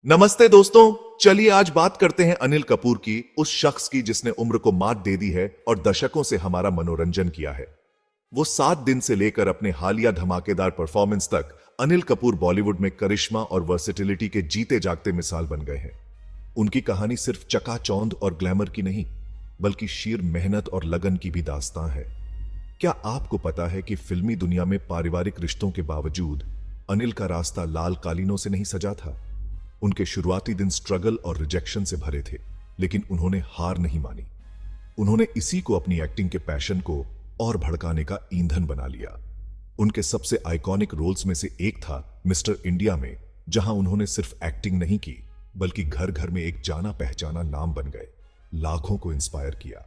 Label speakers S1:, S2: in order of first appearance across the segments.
S1: नमस्ते दोस्तों। चलिए आज बात करते हैं अनिल कपूर की, उस शख्स की जिसने उम्र को मात दे दी है और दशकों से हमारा मनोरंजन किया है। वो 7 दिन से लेकर अपने हालिया धमाकेदार परफॉर्मेंस तक अनिल कपूर बॉलीवुड में करिश्मा और वर्सेटिलिटी के जीते जागते मिसाल बन गए हैं। उनकी कहानी सिर्फ चकाचौंध और ग्लैमर की नहीं, बल्कि शीर मेहनत और लगन की भी दास्तां है। क्या आपको पता है कि फिल्मी दुनिया में पारिवारिक रिश्तों के बावजूद अनिल का रास्ता लाल कालीनों से नहीं सजा था। उनके शुरुआती दिन स्ट्रगल और रिजेक्शन से भरे थे, लेकिन उन्होंने हार नहीं मानी। उन्होंने इसी को अपनी एक्टिंग के पैशन को और भड़काने का ईंधन बना लिया। उनके सबसे आइकॉनिक रोल्स में से एक था मिस्टर इंडिया में, जहां उन्होंने सिर्फ एक्टिंग नहीं की, बल्कि घर घर में एक जाना पहचाना नाम बन गए, लाखों को इंस्पायर किया।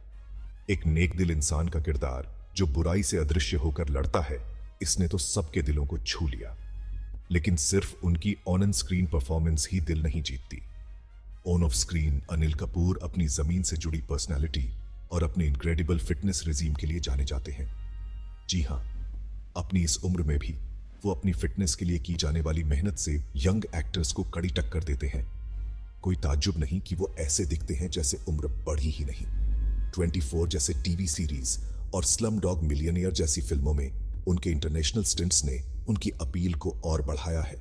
S1: एक नेक दिल इंसान का किरदार जो बुराई से अदृश्य होकर लड़ता है, इसने तो सबके दिलों को छू लिया। लेकिन सिर्फ उनकी ऑन एंड स्क्रीन परफॉर्मेंस ही दिल नहीं जीतती। On off screen Anil Kapoor अपनी जमीन से जुड़ी पर्सनालिटी और अपने इनक्रेडिबल फिटनेस रिजीम के लिए जाने जाते हैं। जी हां, अपनी इस उम्र में भी वो अपनी फिटनेस के लिए की जाने वाली मेहनत से यंग एक्टर्स को कड़ी टक्कर देते हैं। कोई ताज्जुब नहीं कि वो ऐसे दिखते हैं जैसे उम्र बढ़ी ही नहीं। 24 जैसे टीवी सीरीज और स्लम डॉग मिलियनियर जैसी फिल्मों में उनके इंटरनेशनल स्टिंट्स ने उनकी अपील को और बढ़ाया है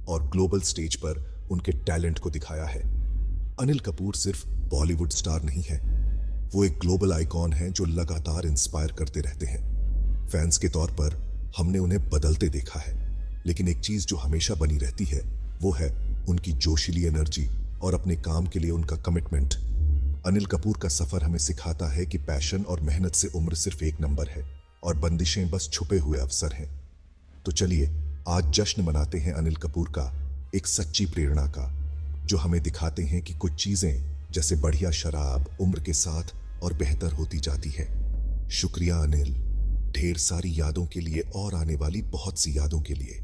S1: और ग्लोबल स्टेज पर उनके टैलेंट को दिखाया है। अनिल कपूर सिर्फ बॉलीवुड स्टार नहीं है, वो एक ग्लोबल आइकॉन है जो लगातार इंस्पायर करते रहते हैं। फैंस के तौर पर हमने उन्हें बदलते देखा है, लेकिन एक चीज जो हमेशा बनी रहती है वो है उनकी जोशीली एनर्जी और अपने काम के लिए उनका कमिटमेंट। अनिल कपूर का सफर हमें सिखाता है कि पैशन और मेहनत से उम्र सिर्फ एक नंबर है और बंदिशें बस छुपे हुए अवसर हैं। तो चलिए आज जश्न मनाते हैं अनिल कपूर का, एक सच्ची प्रेरणा का, जो हमें दिखाते हैं कि कुछ चीजें जैसे बढ़िया शराब उम्र के साथ और बेहतर होती जाती है। शुक्रिया अनिल, ढेर सारी यादों के लिए और आने वाली बहुत सी यादों के लिए।